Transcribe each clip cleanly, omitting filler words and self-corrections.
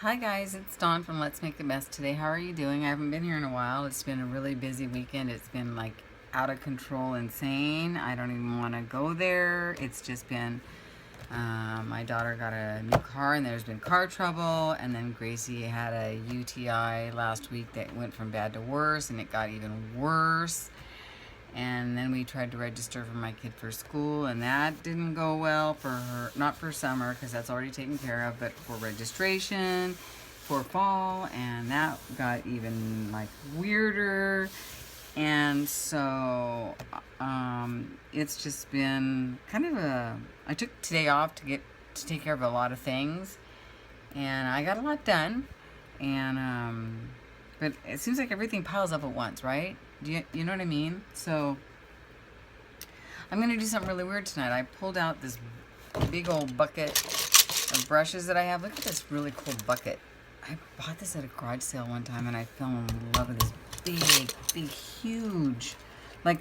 Hi guys, it's Dawn from Let's Make the Best today. How are you doing? I haven't been here in a while. It's been a really busy weekend. It's been like out of control, insane. I don't even want to go there. It's just been, my daughter got a new car and there's been car trouble. And then Gracie had a UTI last week that went from bad to worse, and it got even worse. And then we tried to register for my kid for school, and that didn't go well for her, not for summer because that's already taken care of, but for registration for fall, and that got even like weirder. And so it's just been kind of I took today off to take care of a lot of things, and I got a lot done. And but it seems like everything piles up at once, right? You know what I mean? So I'm gonna do something really weird tonight. I pulled out this big old bucket of brushes that I have. Look at this really cool bucket. I bought this at a garage sale one time, and I fell in love with this big, huge. Like,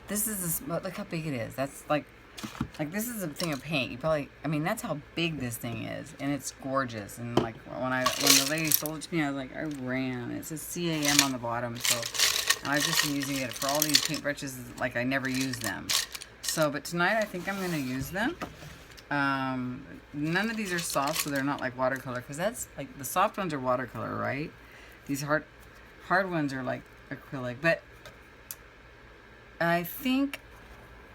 look how big it is. That's like this is a thing of paint. I mean, that's how big this thing is, and it's gorgeous. And like when the lady sold it to me, I was like, I ran. It says CAM on the bottom, so I've just been using it for all these paintbrushes. Like I never use them. So, but tonight I think I'm gonna use them. None of these are soft, so they're not like watercolor, because that's like the soft ones are watercolor, right? These hard ones are like acrylic. But I think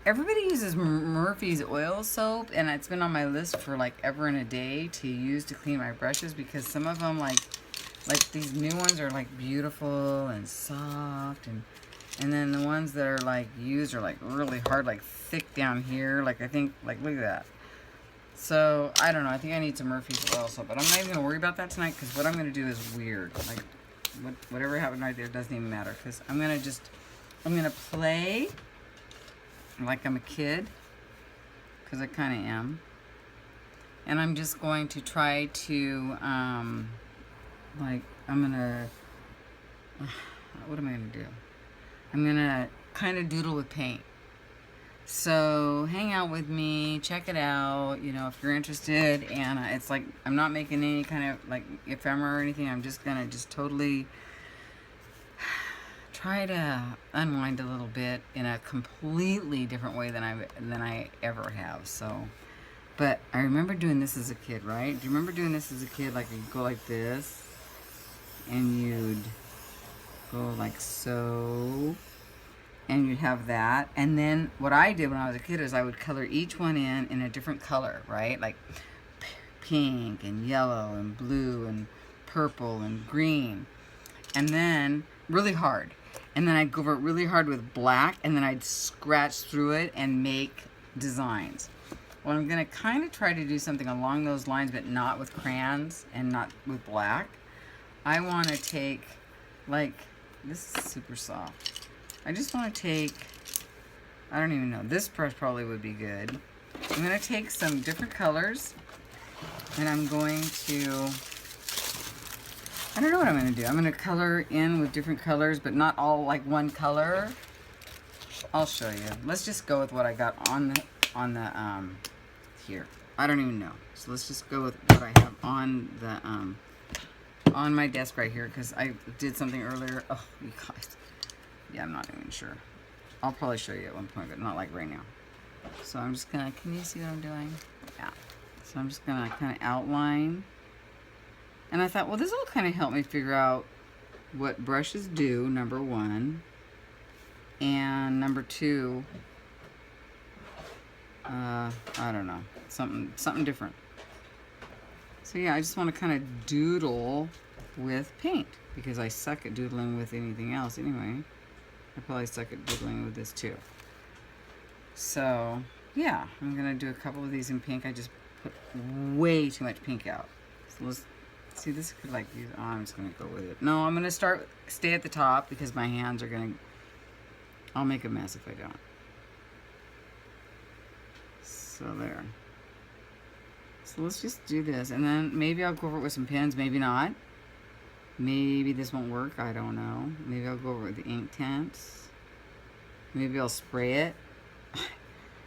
everybody uses Murphy's oil soap, and it's been on my list for like ever and a day to use to clean my brushes, because some of them like these new ones are like beautiful and soft, and then the ones that are like used are like really hard, like thick down here. Like I think, like look at that. So I don't know. I think I need some Murphy's oil soap, but I'm not even gonna worry about that tonight, because what I'm gonna do is weird. Like whatever happened right there doesn't even matter, because I'm gonna play like I'm a kid, because I kind of am, and I'm just going to try to like I'm gonna what am I gonna do? I'm gonna kind of doodle with paint. So hang out with me, check it out, you know, if you're interested. And it's like I'm not making any kind of like ephemera or anything. I'm just gonna totally try to unwind a little bit in a completely different way than I ever have. So, but I remember doing this as a kid, right? Do you remember doing this as a kid? Like you'd go like this, and you'd go like so, and you'd have that. And then what I did when I was a kid is I would color each one in a different color, right? Like pink and yellow and blue and purple and green. And then really hard. And then I'd go over it really hard with black, and then I'd scratch through it and make designs. Well, I'm going to kind of try to do something along those lines, but not with crayons and not with black. I want to take, like, this is super soft. I just want to take, I don't even know, this brush probably would be good. I'm going to take some different colors, and I'm going to, I don't know what I'm going to do. I'm going to color in with different colors, but not all like one color. I'll show you. Let's just go with what I got on the here. I don't even know. So let's just go with what I have on the on my desk right here, because I did something earlier. Oh, you guys. Yeah, I'm not even sure. I'll probably show you at one point, but not like right now. So I'm just gonna, can you see what I'm doing? Yeah. So I'm just gonna kind of outline. And I thought, well, this will kind of help me figure out what brushes do, number one. And number two, I don't know, something different. So yeah, I just want to kind of doodle with paint, because I suck at doodling with anything else anyway. I probably suck at doodling with this too. So yeah, I'm gonna do a couple of these in pink. I just put way too much pink out. So let's see, this could like use, oh, I'm just gonna go with it. No, I'm gonna stay at the top, because my hands are gonna, I'll make a mess if I don't. So there. So let's just do this, and then maybe I'll go over it with some pens, maybe not. Maybe this won't work, I don't know. Maybe I'll go over with the ink tints. Maybe I'll spray it.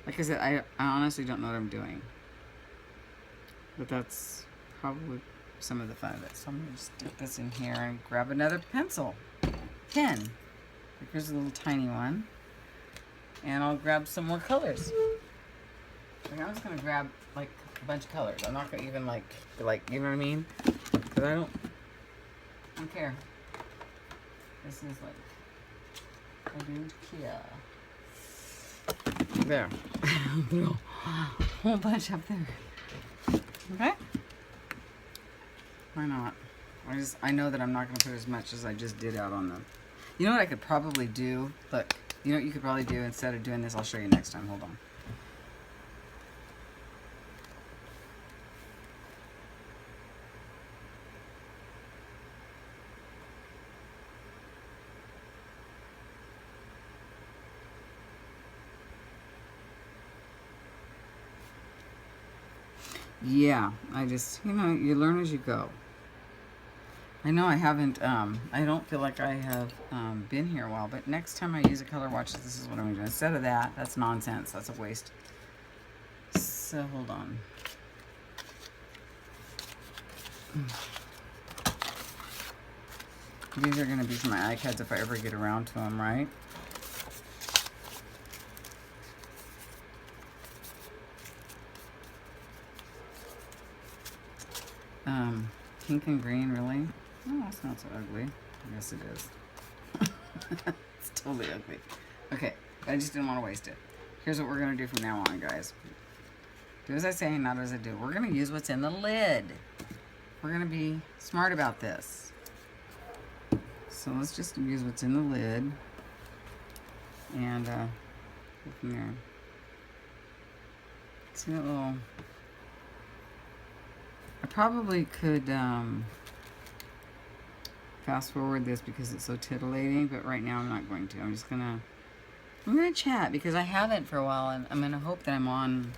Like I said, I honestly don't know what I'm doing. But that's probably some of the fun of it. So I'm going to stick this in here and grab another pen. Here's a little tiny one. And I'll grab some more colors. Like, I'm just going to grab like a bunch of colors. I'm not going to even like, you know what I mean? Because I don't care. This is like, I do care. There. A whole bunch up there. Okay? Why not? I know that I'm not going to put as much as I just did out on them. You know what I could probably do? Look, you know what you could probably do instead of doing this? I'll show you next time. Hold on. Yeah, I just, you know, you learn as you go. I know I haven't, I don't feel like I have been here a while, but next time I use a color watch, this is what I'm going to do. Instead of that, that's nonsense. That's a waste. So, hold on. These are going to be for my iPads if I ever get around to them, right? Pink and green, really? Oh, that's not so ugly. Yes, it is. It's totally ugly. Okay, I just didn't want to waste it. Here's what we're going to do from now on, guys. Do as I say, not as I do. We're going to use what's in the lid. We're going to be smart about this. So let's just use what's in the lid. And go from there. See that little... I probably could fast forward this because it's so titillating, but right now I'm not going to. I'm gonna chat because I haven't for a while, and I'm gonna hope that I'm on.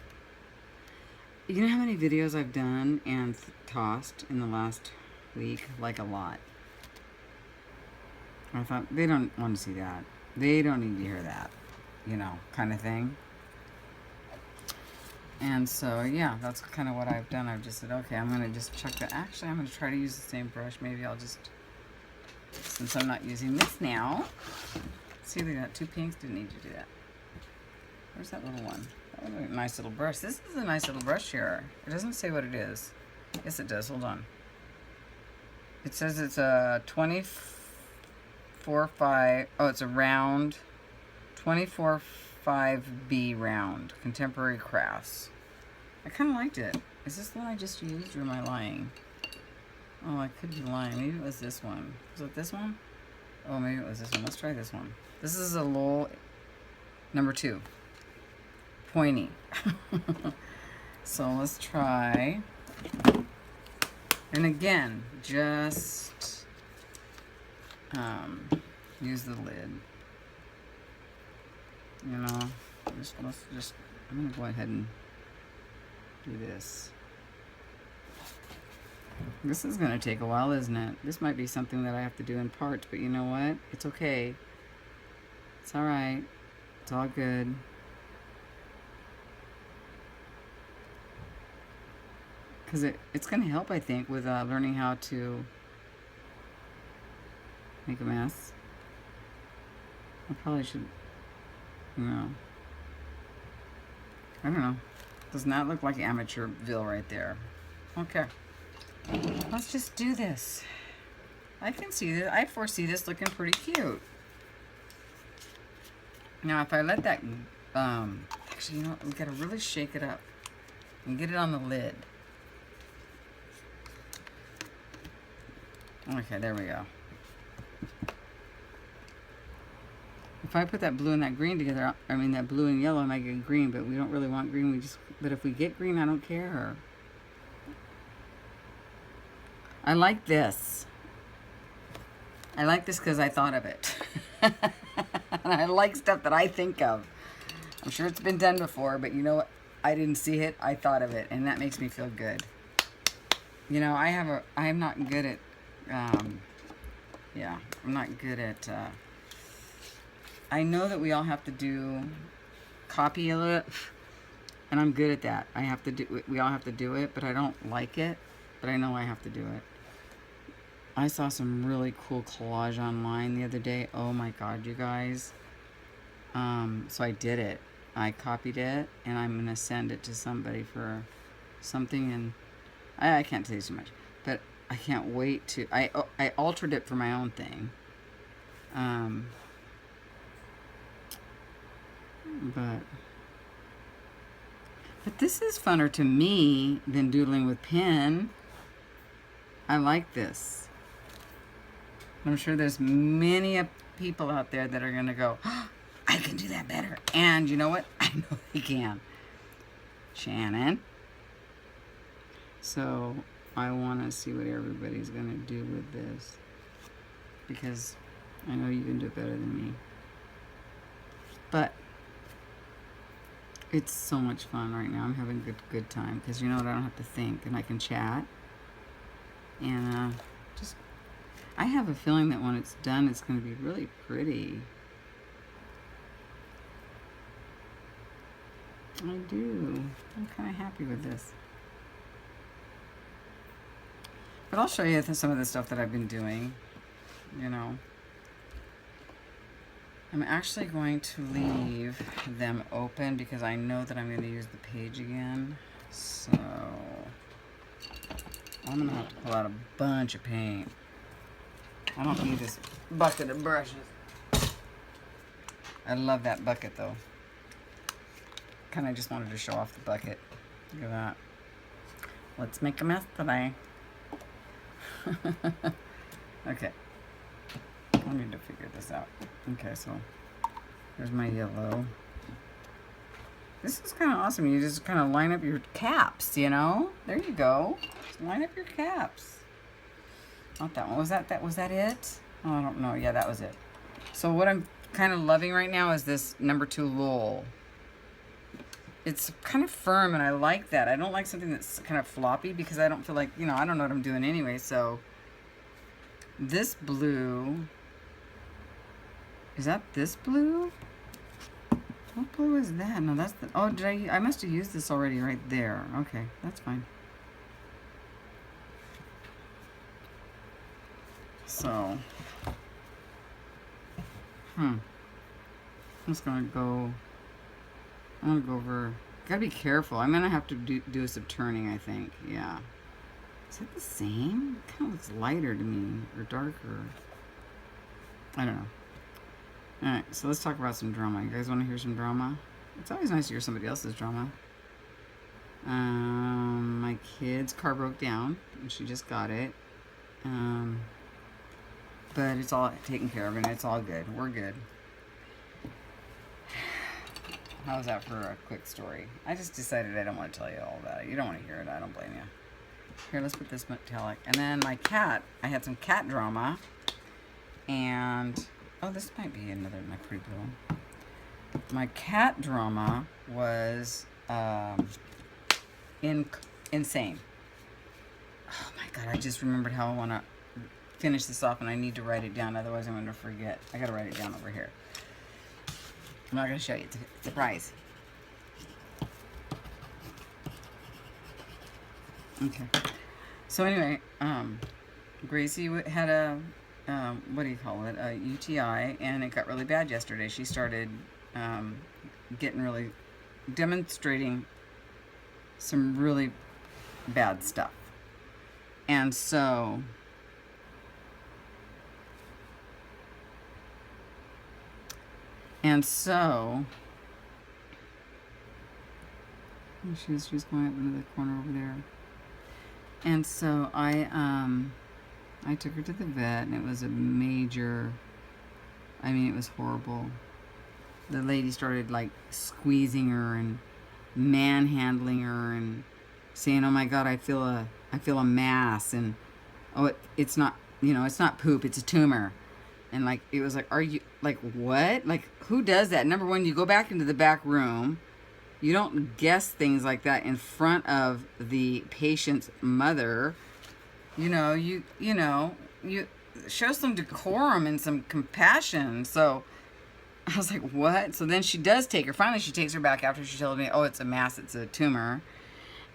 You know how many videos I've done and tossed in the last week? Like a lot. I thought they don't want to see that. They don't need to hear that, you know, kind of thing. And so, yeah, that's kind of what I've done. I've just said, okay, I'm going to just check that. Actually, I'm going to try to use the same brush. Maybe I'll just, since I'm not using this now. See, they got two pinks. Didn't need to do that. Where's that little one? That was a nice little brush. This is a nice little brush here. It doesn't say what it is. Yes, it does. Hold on. It says it's a 24.5. Oh, it's a round 24.5B round. Contemporary Crafts. I kind of liked it. Is this the one I just used, or am I lying? Oh, I could be lying. Maybe it was this one. Was it this one? Oh, maybe it was this one. Let's try this one. This is a Lowell number 2. Pointy. So let's try. And again, just use the lid. You know, I'm going to go ahead and do this. This is going to take a while, isn't it? This might be something that I have to do in parts, but you know what? It's okay. It's all right. It's all good. Because it's going to help, I think, with learning how to make a mess. I probably should, you know, I don't know. Does not look like Amateurville right there. Okay. Let's just do this. I can see this. I foresee this looking pretty cute. Now, if I let that, actually, you know what? We gotta really shake it up and get it on the lid. Okay, there we go. If I put that blue and that green together, I mean that blue and yellow, I might get green, but we don't really want green. But if we get green, I don't care. I like this. I like this because I thought of it. And I like stuff that I think of. I'm sure it's been done before, but you know what? I didn't see it. I thought of it, and that makes me feel good. You know, I'm not good at, yeah, I'm not good at, I know that we all have to do copy it, and I'm good at that. We all have to do it, but I don't like it. but I know I have to do it. I saw some really cool collage online the other day. Oh my God, you guys. So I did it. I copied it, and I'm going to send it to somebody for something, and I can't tell you too much, but I can't wait to, I altered it for my own thing. But this is funner to me than doodling with pen. I like this. I'm sure there's many people out there that are going to go, oh, I can do that better. And you know what? I know they can. Shannon. So I want to see what everybody's going to do with this, because I know you can do it better than me. But it's so much fun right now. I'm having a good time, because you know what? I don't have to think, and I can chat. And just, I have a feeling that when it's done, it's going to be really pretty. I do. I'm kind of happy with this. But I'll show you some of the stuff that I've been doing, you know. I'm actually going to leave them open because I know that I'm going to use the page again. So I'm going to have to pull out a bunch of paint. I don't need this bucket of brushes. I love that bucket though. Kind of just wanted to show off the bucket. Look at that. Let's make a mess today. Okay. I need to figure this out. Okay, so here's my yellow. This is kind of awesome. You just kind of line up your caps, you know? There you go. Just line up your caps. Not that one. Was that it? Oh, I don't know. Yeah, that was it. So what I'm kind of loving right now is this number 2 Lowell. It's kind of firm, and I like that. I don't like something that's kind of floppy, because I don't feel like, you know, I don't know what I'm doing anyway. So this blue, is that this blue? What blue is that? No, that's the, oh, I must have used this already right there. Okay, that's fine. So, I'm just gonna go, I'm gonna go over, gotta be careful. I'm gonna have to do some turning, I think. Yeah. Is it the same? It kind of looks lighter to me, or darker. I don't know. Alright, so let's talk about some drama. You guys want to hear some drama? It's always nice to hear somebody else's drama. My kid's car broke down, and she just got it. But it's all taken care of, and it's all good. We're good. How's that for a quick story? I just decided I don't want to tell you all about it. You don't want to hear it. I don't blame you. Here, let's put this metallic. And then my cat, I had some cat drama. And, oh, this might be another, my pretty blue. My cat drama was insane. Oh my God, I just remembered how I want to finish this off, and I need to write it down. Otherwise, I'm going to forget. I got to write it down over here. I'm not going to show you. It's a surprise. Okay. So anyway, Gracie had a, what do you call it? A UTI, and it got really bad yesterday. She started demonstrating some really bad stuff. And so she's going up into the corner over there. And so I took her to the vet, and it was a major, I mean, it was horrible. The lady started like squeezing her and manhandling her and saying, "Oh my God, I feel a mass," and oh, it's not, you know, it's not poop, it's a tumor. And like, it was like, are you, like, what? Like, who does that? Number one, you go back into the back room. You don't guess things like that in front of the patient's mother. You know, you show some decorum and some compassion. So I was like, what? So then she does take her. Finally, she takes her back after she told me, oh, it's a mass, it's a tumor.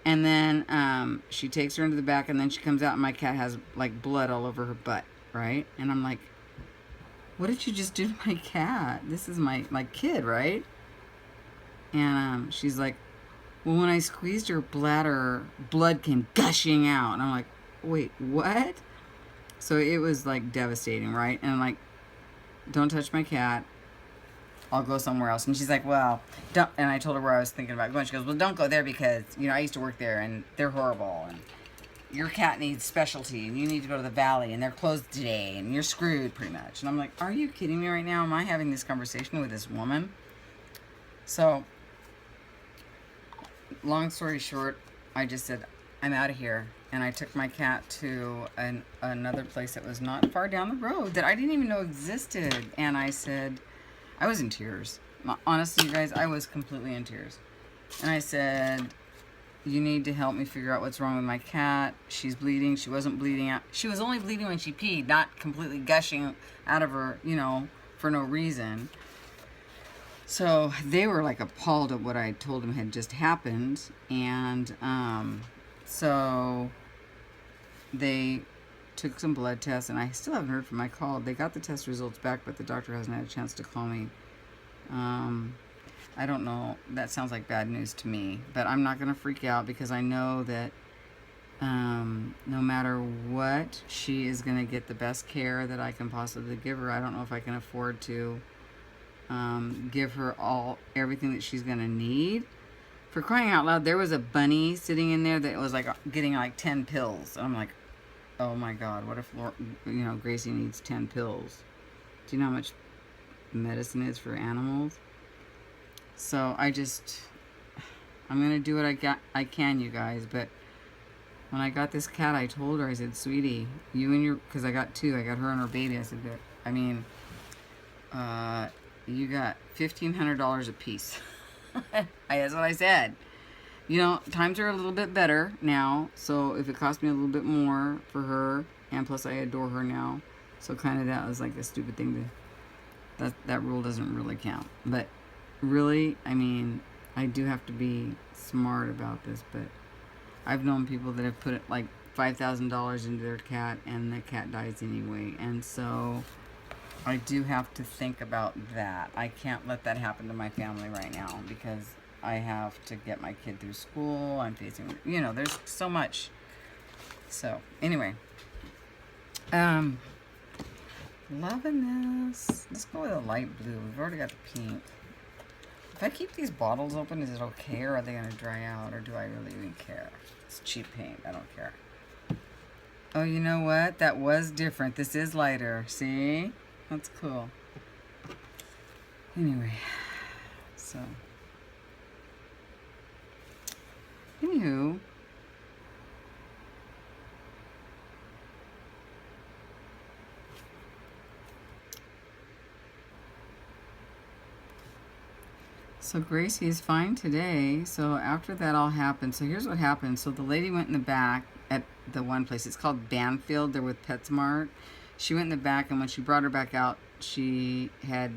And then she takes her into the back, and then she comes out, and my cat has like blood all over her butt, right? And I'm like, what did you just do to my cat? This is my kid, right? And she's like, well, when I squeezed her bladder, blood came gushing out. And I'm like, wait, what? So it was like devastating, right? And I'm like, don't touch my cat. I'll go somewhere else. And she's like, well, don't. And I told her where I was thinking about going. She goes, well, don't go there because, I used to work there and they're horrible. And your cat needs specialty and you need to go to the valley and they're closed today and you're screwed pretty much. And I'm like, are you kidding me right now? Am I having this conversation with this woman? So, long story short, I just said, I'm out of here. And I took my cat to another place that was not far down the road that I didn't even know existed. And I said, I was in tears. Honestly, you guys, I was completely in tears. And I said, you need to help me figure out what's wrong with my cat. She's bleeding. She wasn't bleeding out. She was only bleeding when she peed, not completely gushing out of her, for no reason. So they were like appalled at what I told them had just happened. And so they took some blood tests, and I still haven't heard from my call. They got the test results back, but the doctor hasn't had a chance to call me. I don't know. That sounds like bad news to me, but I'm not going to freak out because I know that no matter what, she is going to get the best care that I can possibly give her. I don't know if I can afford to give her everything that she's going to need. For crying out loud, there was a bunny sitting in there that was like getting like 10 pills. I'm like, oh my God, what if Gracie needs 10 pills? Do you know how much medicine is for animals? So I'm gonna do what I can, you guys. But when I got this cat, I told her, I said, sweetie, because I got two. I got her and her baby. I said, you got $1,500 a piece. That's what I said. Times are a little bit better now, so if it cost me a little bit more for her, and plus I adore her now, so kind of that was like a stupid thing that rule doesn't really count. But really, I do have to be smart about this, but I've known people that have put like $5,000 into their cat and the cat dies anyway, and so I do have to think about that. I can't let that happen to my family right now because I have to get my kid through school. I'm facing, there's so much. So, anyway. Loving this. Let's go with a light blue. We've already got the pink. If I keep these bottles open, is it okay, or are they going to dry out, or do I really even care? It's cheap paint. I don't care. Oh, you know what? That was different. This is lighter. See? That's cool. Anyway. So. Anywho. So Gracie is fine today. So after that all happened, so here's what happened. So the lady went in the back at the one place. It's called Banfield. They're with PetSmart. She went in the back, and when she brought her back out, she had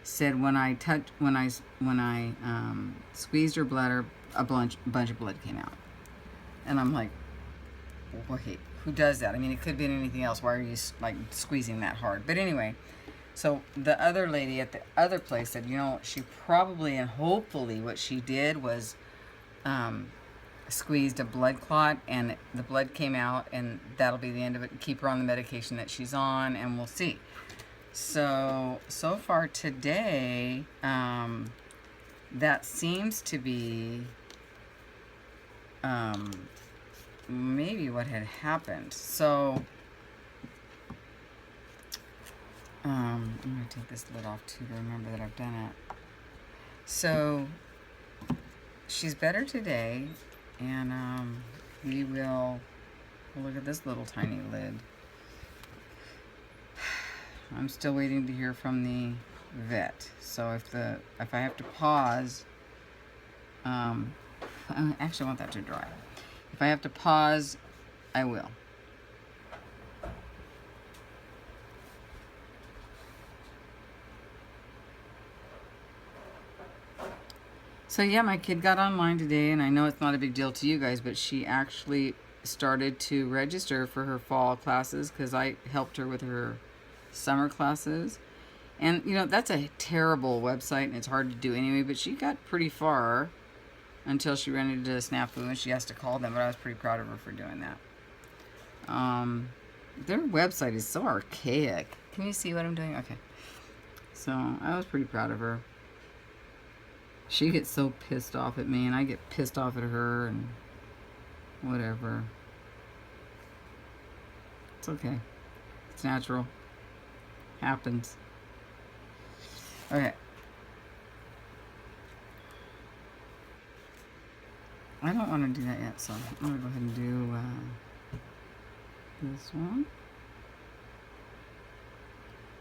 said when I squeezed her bladder, a bunch of blood came out. And I'm like, wait, who does that? It could be anything else. Why are you like squeezing that hard? But anyway. So the other lady at the other place said, she probably and hopefully what she did was squeezed a blood clot, and the blood came out, and that'll be the end of it. Keep her on the medication that she's on, and we'll see. So far today, that seems to be maybe what had happened. So I'm going to take this lid off too to remember that I've done it. So she's better today, and we'll look at this little tiny lid. I'm still waiting to hear from the vet. So if I have to pause, I actually want that to dry. If I have to pause, I will. So yeah, my kid got online today, and I know it's not a big deal to you guys, but she actually started to register for her fall classes because I helped her with her summer classes. And you know, that's a terrible website and it's hard to do anyway, but she got pretty far until she ran into a snafu and she has to call them, but I was pretty proud of her for doing that. Their website is so archaic. Can you see what I'm doing? Okay. So I was pretty proud of her. She gets so pissed off at me and I get pissed off at her and whatever. It's okay. It's natural. Happens. Okay. I don't want to do that yet, so I'm going to go ahead and do this one.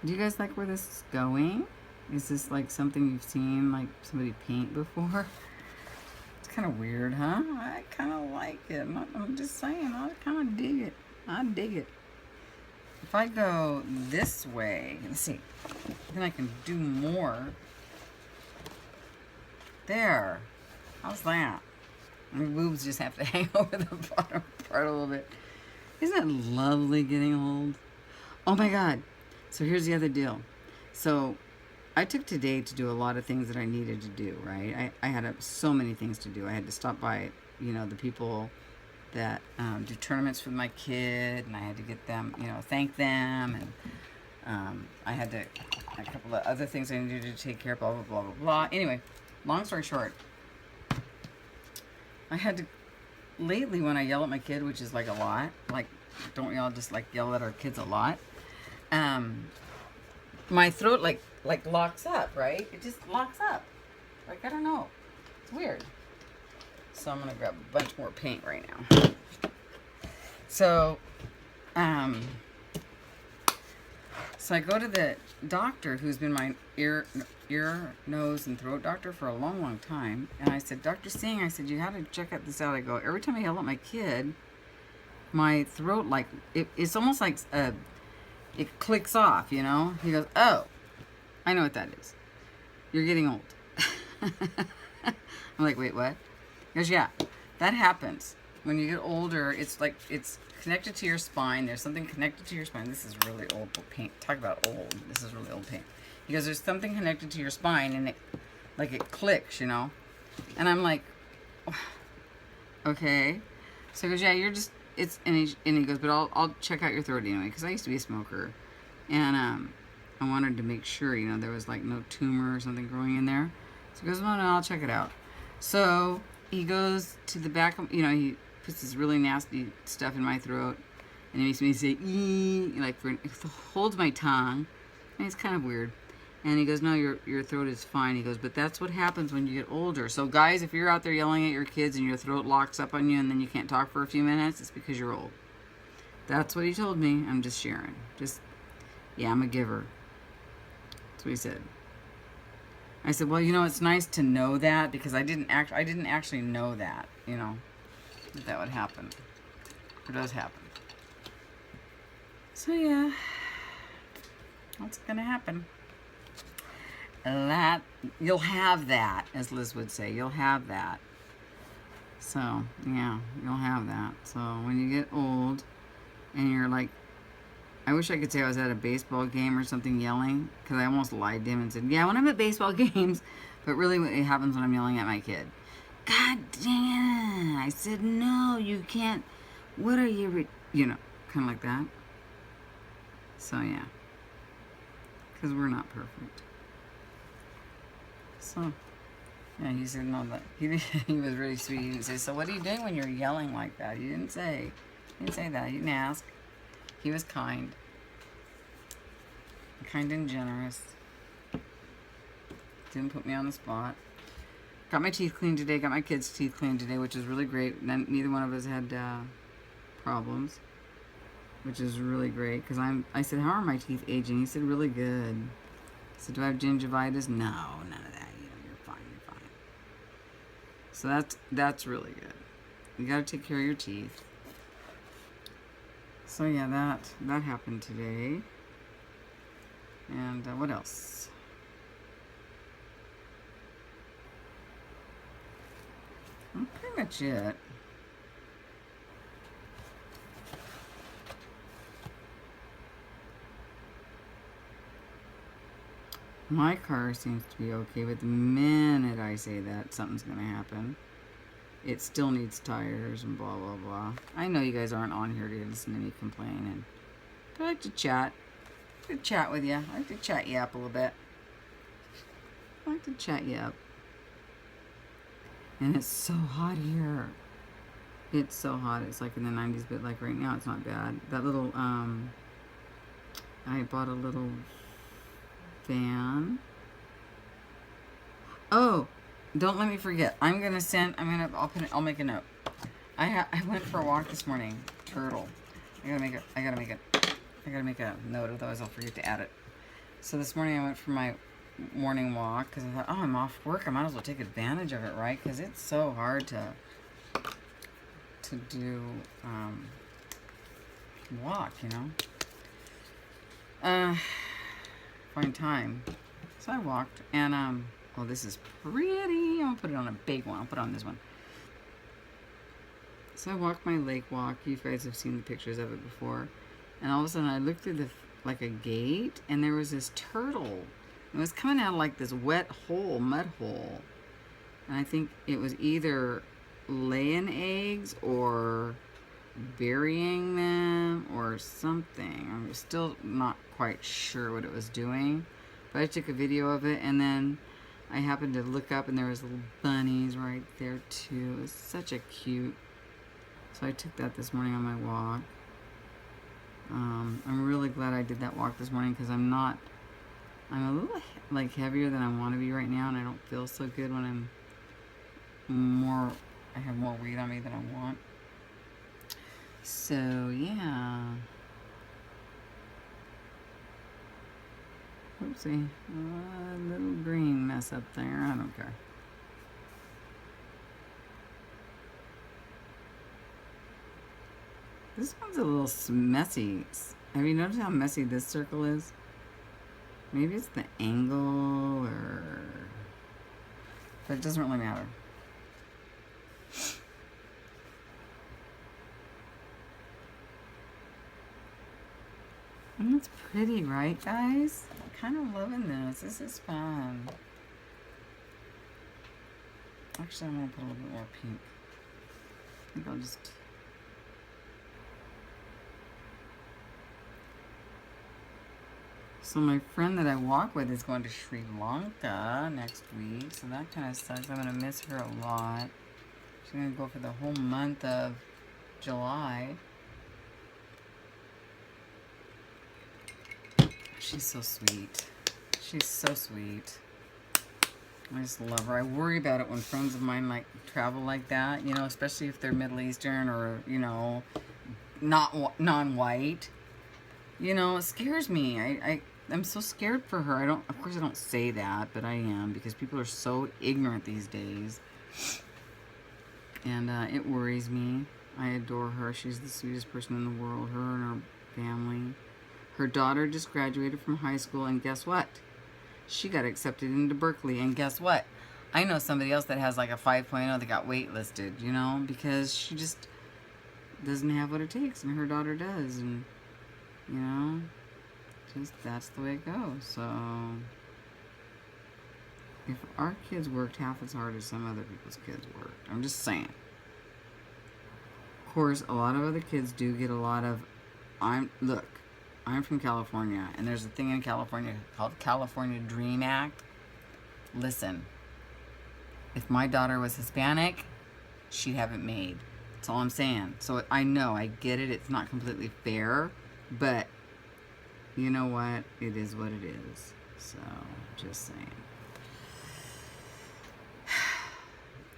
Do you guys like where this is going? Is this like something you've seen like somebody paint before? It's kind of weird, huh? I kind of like it. I'm just saying, I kind of dig it. I dig it. If I go this way, let's see, then I can do more. There. How's that? My boobs just have to hang over the bottom part a little bit. Isn't it lovely getting old? Oh my God. So here's the other deal. So I took today to do a lot of things that I needed to do, right? I had so many things to do. I had to stop by, you know, the people that do tournaments for my kid, and I had to get them, you know, thank them, and I had to, a couple of other things I needed to take care of, blah, blah, blah, blah, blah. Anyway, long story short, I had to, lately when I yell at my kid, which is like a lot, like, don't we all just like yell at our kids a lot? My throat like locks up, right? It just locks up. Like, I don't know. It's weird. So I'm going to grab a bunch more paint right now. So I go to the doctor who's been my ear, nose, and throat doctor for a long, long time. And I said, Dr. Singh, I said, you had to check out this out. I go, every time I yell at my kid, my throat, like, it's almost like it clicks off, you know? He goes, oh, I know what that is. You're getting old. I'm like, wait, what? He goes, yeah, that happens. When you get older, it's like, it's connected to your spine. There's something connected to your spine. This is really old paint. Talk about old. This is really old paint. He goes, there's something connected to your spine, and it clicks, you know? And I'm like, okay. So he goes, yeah, you're just, and he goes, but I'll check out your throat anyway, because I used to be a smoker. And I wanted to make sure, you know, there was like no tumor or something growing in there. So he goes, no, I'll check it out. So he goes to the back of, you know, he puts this really nasty stuff in my throat, and he makes me say, like, holds my tongue, and it's kind of weird. And he goes, no, your throat is fine. He goes, but that's what happens when you get older. So guys, if you're out there yelling at your kids and your throat locks up on you and then you can't talk for a few minutes, it's because you're old. That's what he told me. I'm just sharing. Yeah, I'm a giver. That's what he said. I said, well, you know, it's nice to know that, because I didn't actually know that, you know, that would happen. It does happen. So yeah, what's gonna happen? You'll have that, as Liz would say. You'll have that. So yeah, you'll have that. So when you get old, and you're like, I wish I could say I was at a baseball game or something yelling, because I almost lied to him and said, yeah, when I'm at baseball games, but really it happens when I'm yelling at my kid. God dang it. I said, no, you can't. What are you, you know, kind of like that. So yeah, because we're not perfect. So yeah, he said, no, that he was really sweet. He didn't say, so what are you doing when you're yelling like that? He didn't say that. He didn't ask. He was kind and generous. Didn't put me on the spot. Got my teeth cleaned today. Got my kids' teeth cleaned today, which is really great. Neither one of us had problems, which is really great. Because I said, how are my teeth aging? He said, really good. I said, do I have gingivitis? No, none of that. You know, you're fine. So that's really good. You got to take care of your teeth. So yeah, that happened today. And what else? pretty much it. My car seems to be okay, but the minute I say that, something's going to happen. It still needs tires and blah, blah, blah. I know you guys aren't on here to listen to me complain, but I like to chat. I like to chat with you. I like to chat you up a little bit. I like to chat you up. And it's so hot here. It's so hot. It's like in the 90s, but like right now it's not bad. That little, I bought a little fan. Oh, don't let me forget. I'll make a note. I went for a walk this morning. Turtle. I gotta make a note, otherwise I'll forget to add it. So this morning I went for my morning walk because I thought, oh, I'm off work. I might as well take advantage of it, right? Because it's so hard to do walk, you know. Find time. So I walked, and oh, this is pretty. I'll put it on a big one. I'll put it on this one. So I walked my lake walk. You guys have seen the pictures of it before. And all of a sudden I looked through like a gate, and there was this turtle. It was coming out of like this wet hole, mud hole. And I think it was either laying eggs or burying them or something. I'm still not quite sure what it was doing. But I took a video of it, and then I happened to look up, and there was little bunnies right there too. It was such a cute. So I took that this morning on my walk. I'm really glad I did that walk this morning because I'm a little like heavier than I want to be right now, and I don't feel so good when I have more weight on me than I want. So yeah. Oopsie, a little green mess up there. I don't care. This one's a little messy. Have you noticed how messy this circle is? Maybe it's the angle, but it doesn't really matter. And it's pretty, right, guys? I'm kind of loving this. This is fun. Actually, I'm going to put a little bit more pink. I think I'll just... So my friend that I walk with is going to Sri Lanka next week, so that kind of sucks. I'm going to miss her a lot. She's going to go for the whole month of July. She's so sweet. She's so sweet. I just love her. I worry about it when friends of mine like travel like that, you know, especially if they're Middle Eastern or, you know, non-white. You know, it scares me. I'm so scared for her. Of course I don't say that, but I am, because people are so ignorant these days. And it worries me. I adore her. She's the sweetest person in the world. Her and her family. Her daughter just graduated from high school, and guess what? She got accepted into Berkeley, and guess what? I know somebody else that has like a 5.0 that got waitlisted, you know, because she just doesn't have what it takes, and her daughter does, and, you know, just that's the way it goes. So if our kids worked half as hard as some other people's kids worked, I'm just saying. Of course, a lot of other kids do get a lot of, look, I'm from California, and there's a thing in California called California Dream Act. Listen, if my daughter was Hispanic, she'd have it made. That's all I'm saying. So I know, I get it, it's not completely fair, but you know what? It is what it is. So, just saying.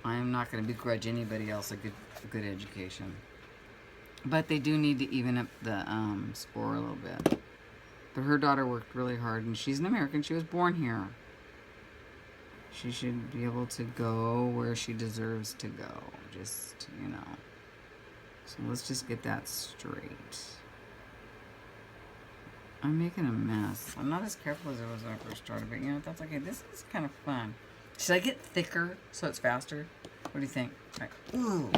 I'm not going to begrudge anybody else a good education. But they do need to even up the score a little bit. But her daughter worked really hard, and she's an American. She was born here. She should be able to go where she deserves to go. Just, you know. So let's just get that straight. I'm making a mess. I'm not as careful as I was when I first started, but you know, that's okay. This is kind of fun. Should I get thicker so it's faster? What do you think? Right. Ooh,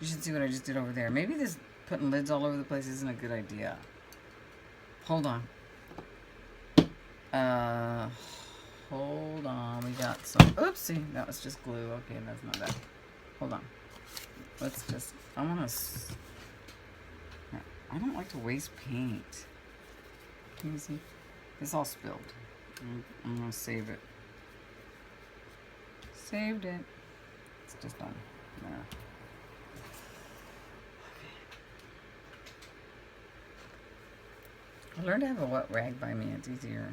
you should see what I just did over there. Maybe this putting lids all over the place isn't a good idea. Hold on. Hold on. We got some. Oopsie, that was just glue. Okay, that's not bad. Hold on. Let's just. I want to. I don't like to waste paint. Can you see? It's all spilled. I'm gonna save it. Saved it. It's just on there. I learned to have a wet rag by me. It's easier.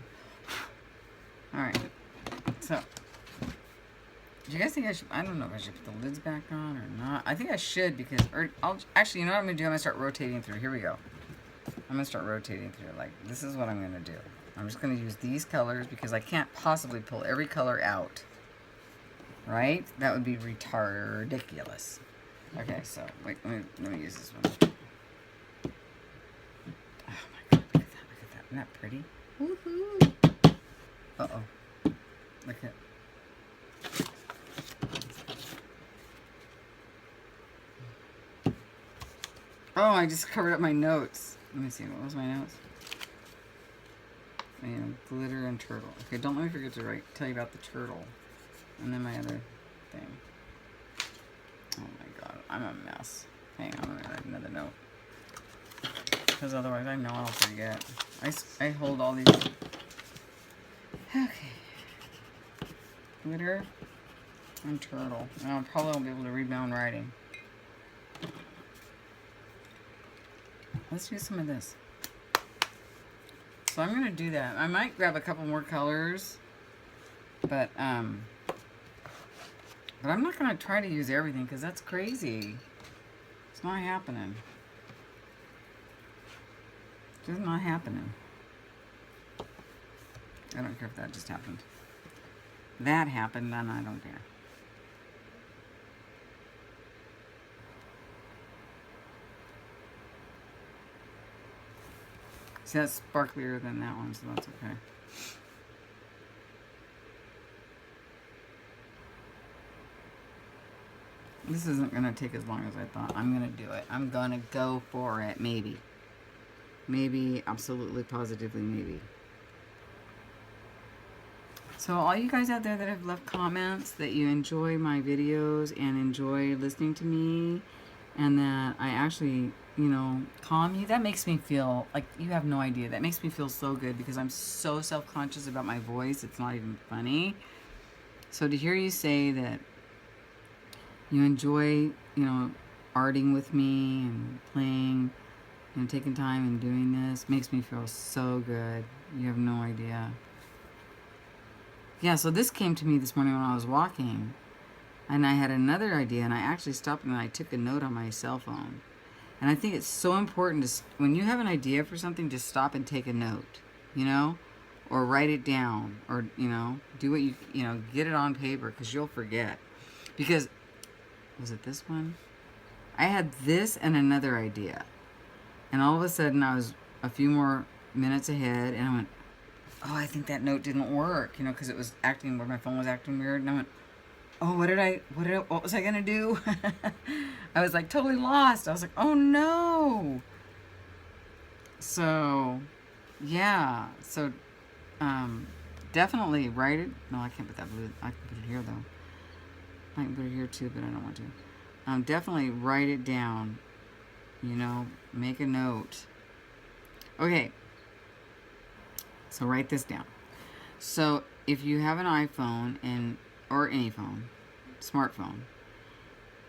Alright. So, do you guys think I should... I don't know if I should put the lids back on or not. I think I should because... actually, you know what I'm going to do? I'm going to start rotating through. Here we go. I'm going to start rotating through. Like, this is what I'm going to do. I'm just going to use these colors because I can't possibly pull every color out. Right? That would be ridiculous. Okay, so, wait. Let me use this one. Isn't that pretty? Woohoo! Uh-oh. Look at... Oh, I just covered up my notes. Let me see. What was my notes? Glitter and turtle. Okay, don't let me forget to tell you about the turtle. And then my other thing. Oh my god. I'm a mess. Hang on. I'm going to write another note. Because otherwise I know I'll forget. I hold all these. Okay. Glitter and turtle. And I probably won't be able to read my own writing. Let's use some of this. So I'm going to do that. I might grab a couple more colors. But I'm not going to try to use everything because that's crazy. It's not happening. It's not happening. I don't care if that just happened. That happened, then I don't care. See, that's sparklier than that one, so that's okay. This isn't going to take as long as I thought. I'm going to do it. I'm going to go for it, maybe. Maybe, absolutely, positively, maybe. So all you guys out there that have left comments that you enjoy my videos and enjoy listening to me and that I actually, calm you, that makes me feel like you have no idea. That makes me feel so good because I'm so self-conscious about my voice. It's not even funny. So to hear you say that you enjoy, arting with me and playing and taking time and doing this makes me feel so good. You have no idea. Yeah, so this came to me this morning when I was walking, and I had another idea, and I actually stopped and I took a note on my cell phone. And I think it's so important to, when you have an idea for something, just stop and take a note, or write it down, or, do what get it on paper, because you'll forget. Because, was it this one? I had this and another idea. And all of a sudden, I was a few more minutes ahead, and I went, oh, I think that note didn't work, because it was acting where my phone was acting weird. And I went, oh, what was I going to do? I was like totally lost. I was like, oh no. So, yeah. So, definitely write it. No, I can't put that blue. I can put it here though. I can put it here too, but I don't want to. Definitely write it down. Make a note. Okay. So write this down. So if you have an iPhone or any phone, smartphone,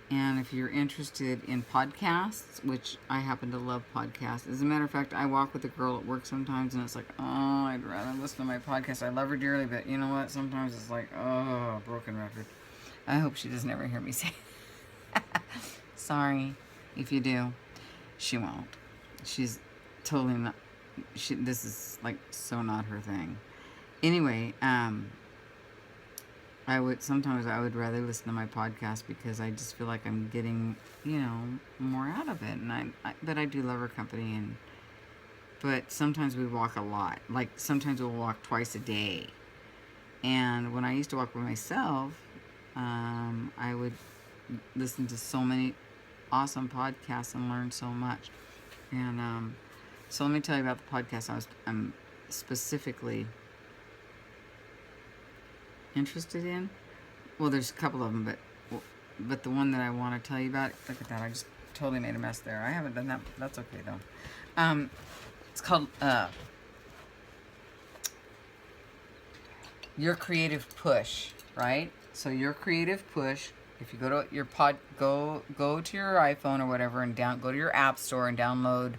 and if you're interested in podcasts, which I happen to love podcasts. As a matter of fact, I walk with a girl at work sometimes and it's like, oh, I'd rather listen to my podcast. I love her dearly, but you know what? Sometimes it's like, oh, broken record. I hope she doesn't ever hear me say sorry. If you do, she won't. She's totally not. This is like so not her thing. Anyway, sometimes I would rather listen to my podcast because I just feel like I'm getting, more out of it. And but I do love her company. But sometimes we walk a lot. Like sometimes we'll walk twice a day. And when I used to walk by myself, I would listened to so many awesome podcasts and learned so much. And so let me tell you about the podcast I'm specifically interested in. Well, there's a couple of them, but the one that I want to tell you about, look at that, I just totally made a mess there. I haven't done that. That's okay though. It's called Your Creative Push, right? So Your Creative Push. If you go to your go to your iPhone or whatever and go to your app store and download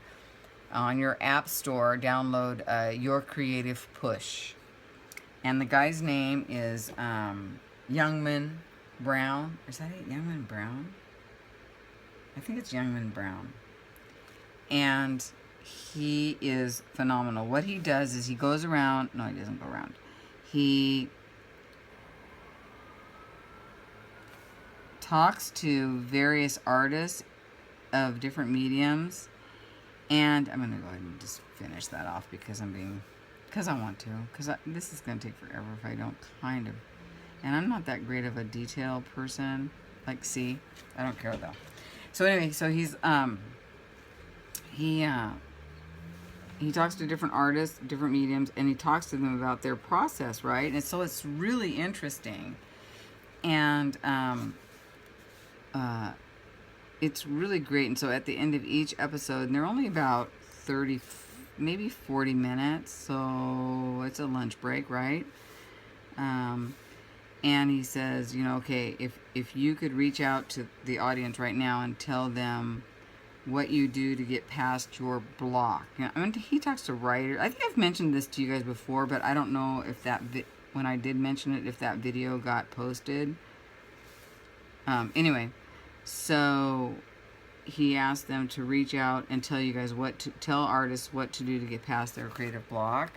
on your app store, download Your Creative Push. And the guy's name is Youngman Brown. Is that it? Youngman Brown? I think it's Youngman Brown. And he is phenomenal. What he does is he goes around. No, he doesn't go around. He talks to various artists of different mediums. And I'm going to go ahead and just finish that off because I want to. Because this is going to take forever if I don't kind of. And I'm not that great of a detail person. Like, see? I don't care though. So anyway, so he talks to different artists, different mediums, and he talks to them about their process, right? And so it's really interesting. And it's really great. And so at the end of each episode, and they're only about 30, maybe 40 minutes, so it's a lunch break, right? And he says, okay, if you could reach out to the audience right now and tell them what you do to get past your block. He talks to writers. I think I've mentioned this to you guys before, but I don't know if when I did mention it, if that video got posted. Anyway, so he asked them to reach out and tell you guys tell artists what to do to get past their creative block.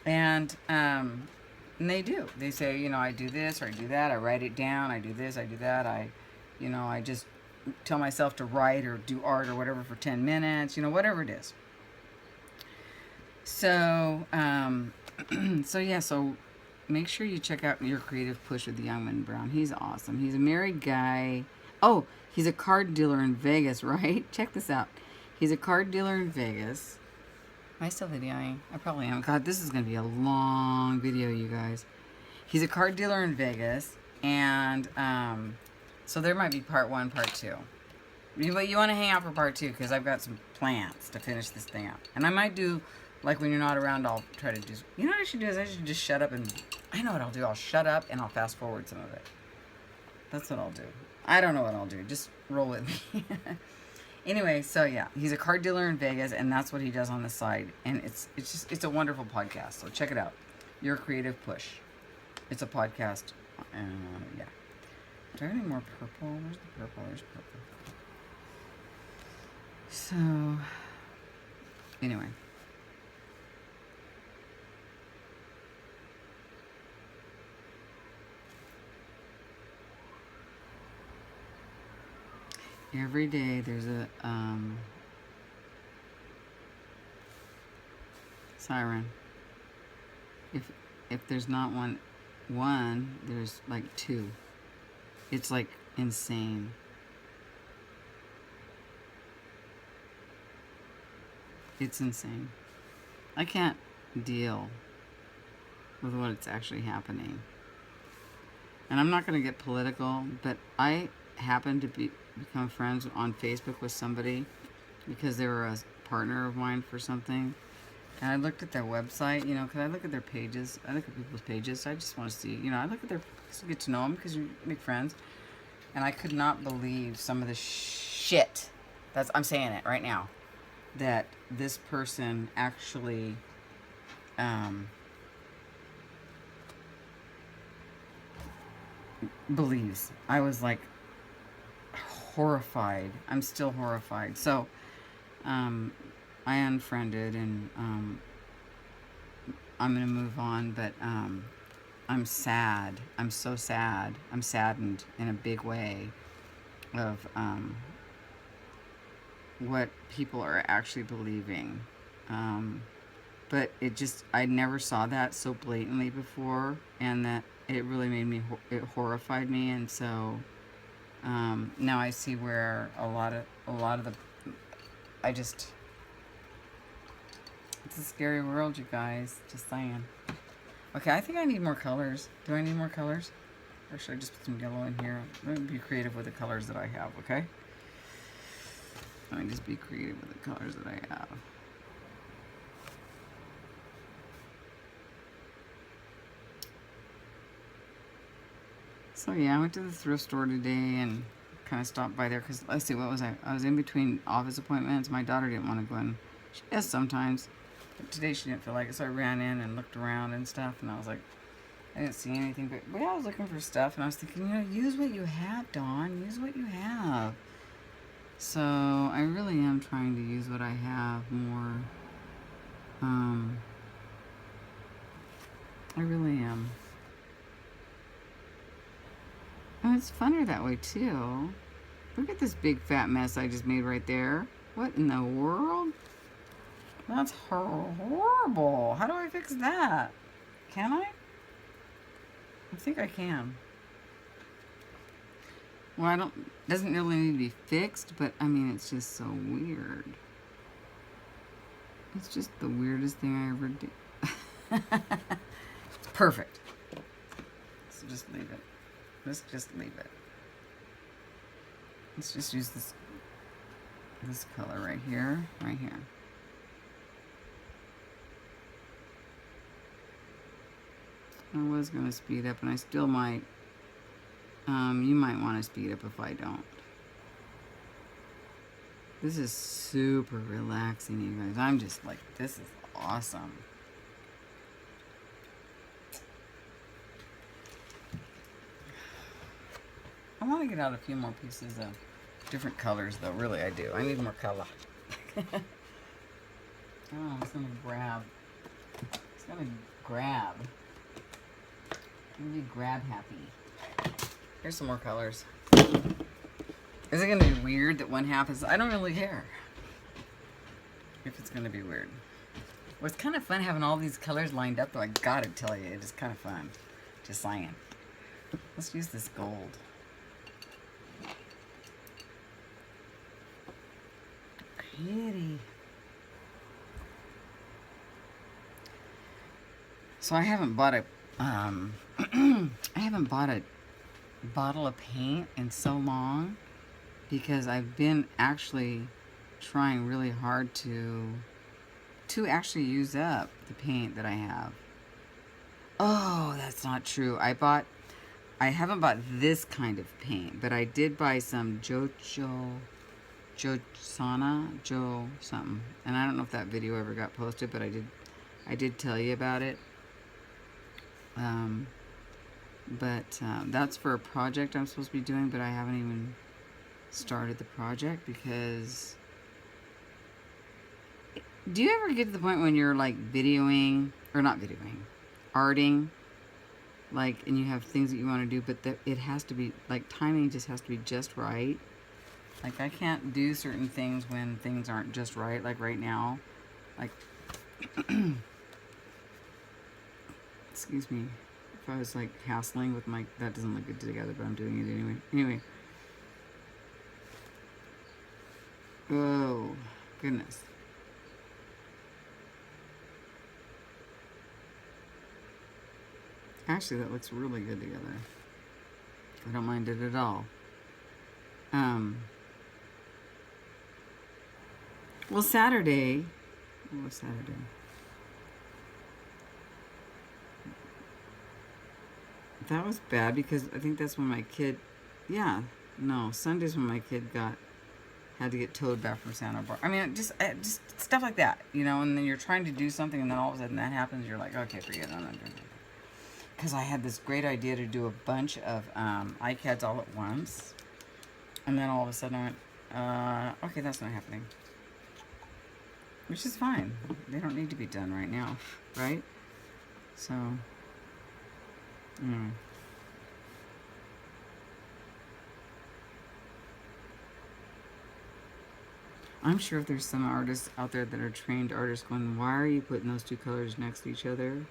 And they do. They say, I do this or I do that. I write it down. I do this. I do that. I just tell myself to write or do art or whatever for 10 minutes. Whatever it is. So, so make sure you check out Your Creative Push with Youngman Brown. He's awesome. He's a married guy. Oh, he's a card dealer in Vegas, right? Check this out. He's a card dealer in Vegas. Am I still videoing? I probably am. God, this is going to be a long video, you guys. He's a card dealer in Vegas, and so there might be part 1, part 2. But you want to hang out for part 2 because I've got some plans to finish this thing up. And I might do, like when you're not around, I'll try to do, what I should do is I should just shut up and, I know what I'll do. I'll shut up and I'll fast forward some of it. That's what I'll do. I don't know what I'll do. Just roll with me. Anyway, so yeah, he's a card dealer in Vegas, and that's what he does on the side. And it's a wonderful podcast. So check it out. Your Creative Push. It's a podcast. Yeah. Do I have any more purple? Where's the purple? There's purple. So, anyway. Every day there's a siren. If there's not one, there's like 2. It's like insane. It's insane. I can't deal with what's actually happening. And I'm not going to get political, but I happen to become friends on Facebook with somebody because they were a partner of mine for something. And I looked at their website, because I look at their pages. I look at people's pages. So I just want to see, I look at get to know them because you make friends. And I could not believe some of the shit. I'm saying it right now. That this person actually believes. I was like horrified. I'm still horrified. So I unfriended and I'm going to move on, but I'm sad. I'm so sad. I'm saddened in a big way of what people are actually believing. But I never saw that so blatantly before, and that it really made me, it horrified me, and so Now I see where a lot of the, I just, it's a scary world, you guys. Just saying. Okay, I think I need more colors. Do I need more colors? Or should I just put some yellow in here? Let me be creative with the colors that I have, okay? Let me just be creative with the colors that I have. So yeah, I went to the thrift store today and kind of stopped by there because, let's see, what was I? I was in between office appointments. My daughter didn't want to go in. She does sometimes. But today she didn't feel like it, so I ran in and looked around and stuff, and I was like, I didn't see anything, but yeah, I was looking for stuff, and I was thinking, use what you have, Dawn. Use what you have. So I really am trying to use what I have more. I really am. And it's funner that way, too. Look at this big fat mess I just made right there. What in the world? That's horrible. How do I fix that? Can I? I think I can. Well, I don't, doesn't really need to be fixed, but I mean, it's just so weird. It's just the weirdest thing I ever did. It's perfect. So just leave it. Let's just leave it. Let's just use this color right here, right here. I was going to speed up, and I still might. You might want to speed up if I don't. This is super relaxing, you guys. I'm just like, this is awesome. I want to get out a few more pieces of different colors, though. Really, I do. I need more color. Oh, it's going to grab. It's going to grab. I'm going to be grab happy. Here's some more colors. Is it going to be weird that one half is... I don't really care if it's going to be weird. Well, it's kind of fun having all these colors lined up, though. I gotta tell you, it is kind of fun. Just saying. Let's use this gold. Pretty. So I haven't bought a... I haven't bought a bottle of paint in so long because I've been actually trying really hard to actually use up the paint that I have. Oh, that's not true. I haven't bought this kind of paint, but I did buy some Joe something. And I don't know if that video ever got posted, but I did tell you about it. That's for a project I'm supposed to be doing, but I haven't even started the project because... Do you ever get to the point when you're like videoing, or not videoing, arting, like, and you have things that you want to do, but it has to be, like, timing just has to be just right? Like, I can't do certain things when things aren't just right, like right now. Like, excuse me. If I was like hassling with my, that doesn't look good together, but I'm doing it anyway. Anyway. Oh, goodness. Actually, that looks really good together. I don't mind it at all. Well, Saturday. What was Saturday? That was bad because I think that's when my kid, yeah, no, Sunday's when my kid had to get towed back from Santa Barbara. I mean, just stuff like that, and then you're trying to do something and then all of a sudden that happens, you're like, okay, forget it, I'm not doing it. Because I had this great idea to do a bunch of iCads all at once, and then all of a sudden I went, okay, that's not happening. Which is fine. They don't need to be done right now, right? So... I'm sure if there's some artists out there that are trained artists going, why are you putting those two colors next to each other?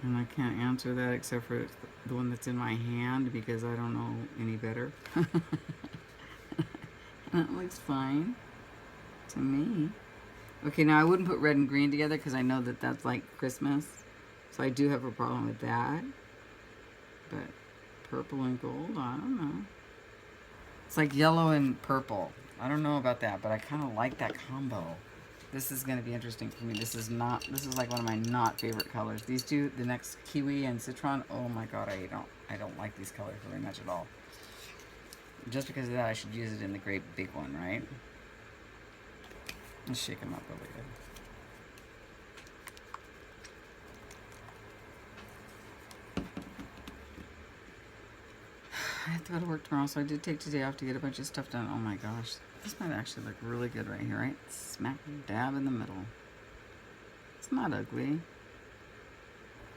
And I can't answer that except for the one that's in my hand because I don't know any better. That looks fine to me. Okay, now I wouldn't put red and green together because I know that that's like Christmas. So I do have a problem with that. But purple and gold, I don't know. It's like yellow and purple. I don't know about that, but I kind of like that combo. This is going to be interesting for me. This is like one of my not favorite colors. These two, the next kiwi and citron, oh my god, I don't like these colors very much at all. Just because of that, I should use it in the great big one, right? Let's shake them up really good. I have to go to work tomorrow, so I did take today off to get a bunch of stuff done. Oh my gosh. This might actually look really good right here, right? Smack dab in the middle. It's not ugly.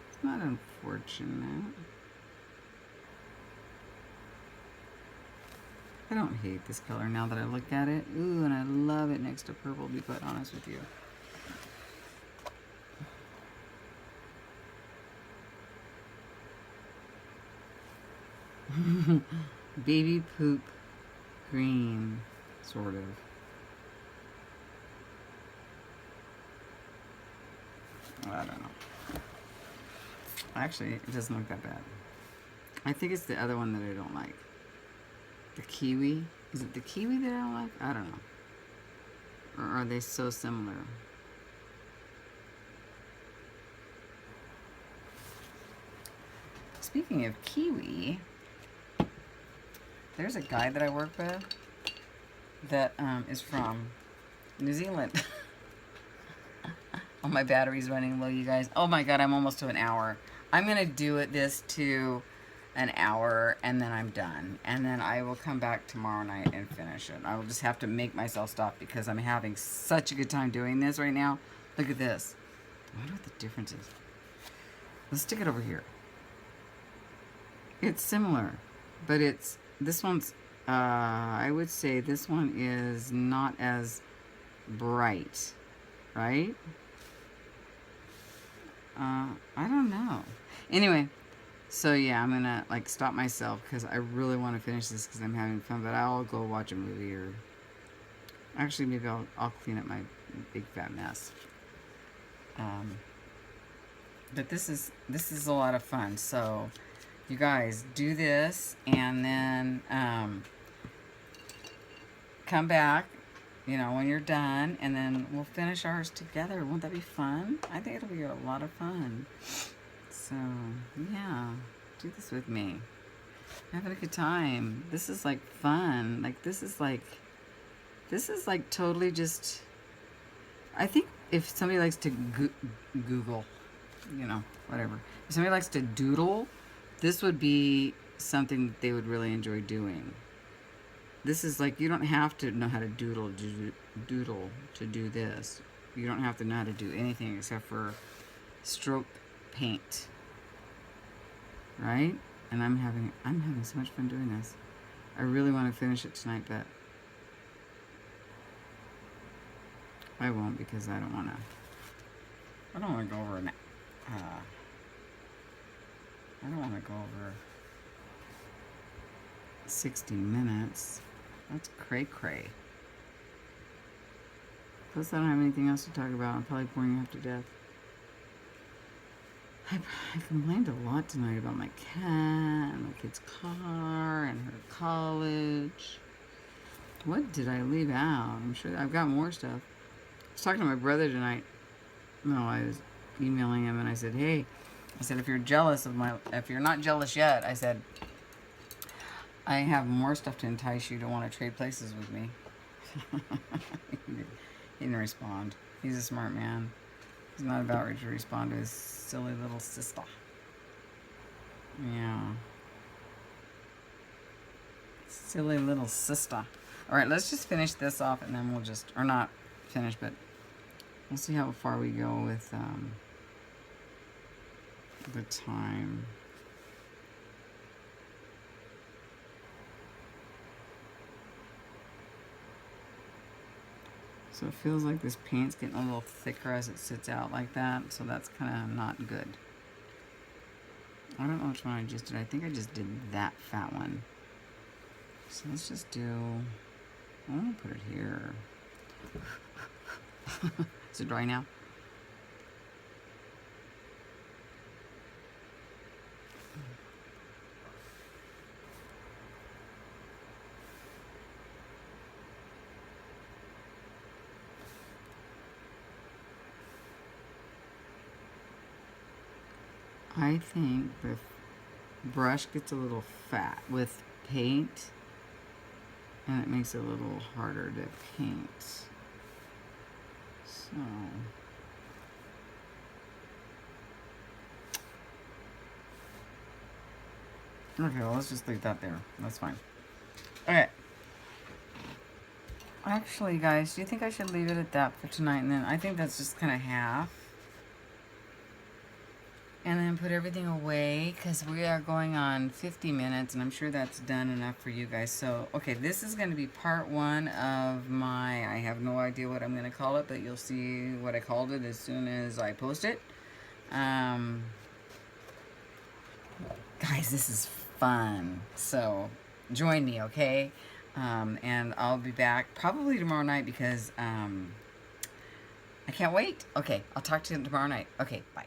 It's not unfortunate. I don't hate this color now that I look at it. Ooh, and I love it next to purple, to be quite honest with you. Baby poop green, sort of. I don't know. Actually, it doesn't look that bad. I think it's the other one that I don't like. The kiwi. Is it the kiwi that I don't like? I don't know. Or are they so similar? Speaking of kiwi, there's a guy that I work with that is from New Zealand. Oh, my battery's running low, you guys. Oh my god, I'm almost to an hour. I'm gonna do this to an hour and then I'm done. And then I will come back tomorrow night and finish it. I will just have to make myself stop because I'm having such a good time doing this right now. Look at this. I wonder what the difference is. Let's stick it over here. It's similar, but this one's, I would say this one is not as bright, right? I don't know. Anyway, so yeah, I'm gonna like stop myself because I really want to finish this because I'm having fun. But I'll go watch a movie or actually maybe I'll clean up my big fat mess. But this is a lot of fun. So you guys do this and then come back, you know, when you're done, and then we'll finish ours together. Won't that be fun? I think it'll be a lot of fun. So yeah, do this with me. I'm having a good time. This is like fun. Like this is like totally just. I think if somebody likes to Google, you know, whatever. If somebody likes to doodle, this would be something that they would really enjoy doing. This is like, you don't have to know how to doodle to do this. You don't have to know how to do anything except for stroke paint. Right? And I'm having so much fun doing this. I really want to finish it tonight, but I won't because I don't want to go over I don't want to go over 60 minutes. That's cray-cray. Plus, I don't have anything else to talk about. I'm probably boring you half to death. I complained a lot tonight about my cat and my kid's car and her college. What did I leave out? I'm sure I've got more stuff. I was talking to my brother tonight. No, I was emailing him and I said, hey, if you're not jealous yet, I said, I have more stuff to entice you to want to trade places with me. He didn't respond. He's a smart man. He's not about ready to respond to his silly little sister. Yeah. Silly little sister. Alright, let's just finish this off and then we'll just, or not finish, but we'll see how far we go with the time. So it feels like this paint's getting a little thicker as it sits out like that, so that's kind of not good. I don't know which one I just did. I think I just did that fat one. So let's just do, I'm gonna put it here. Is it dry now? I think the brush gets a little fat with paint, and it makes it a little harder to paint. So okay, well, let's just leave that there. That's fine. Okay. Actually, guys, do you think I should leave it at that for tonight? And then I think that's just kind of half. And then put everything away because we are going on 50 minutes and I'm sure that's done enough for you guys. So, okay, this is going to be part one of my, I have no idea what I'm going to call it, but you'll see what I called it as soon as I post it. Guys, this is fun. So, join me, okay? And I'll be back probably tomorrow night because I can't wait. Okay, I'll talk to you tomorrow night. Okay, bye.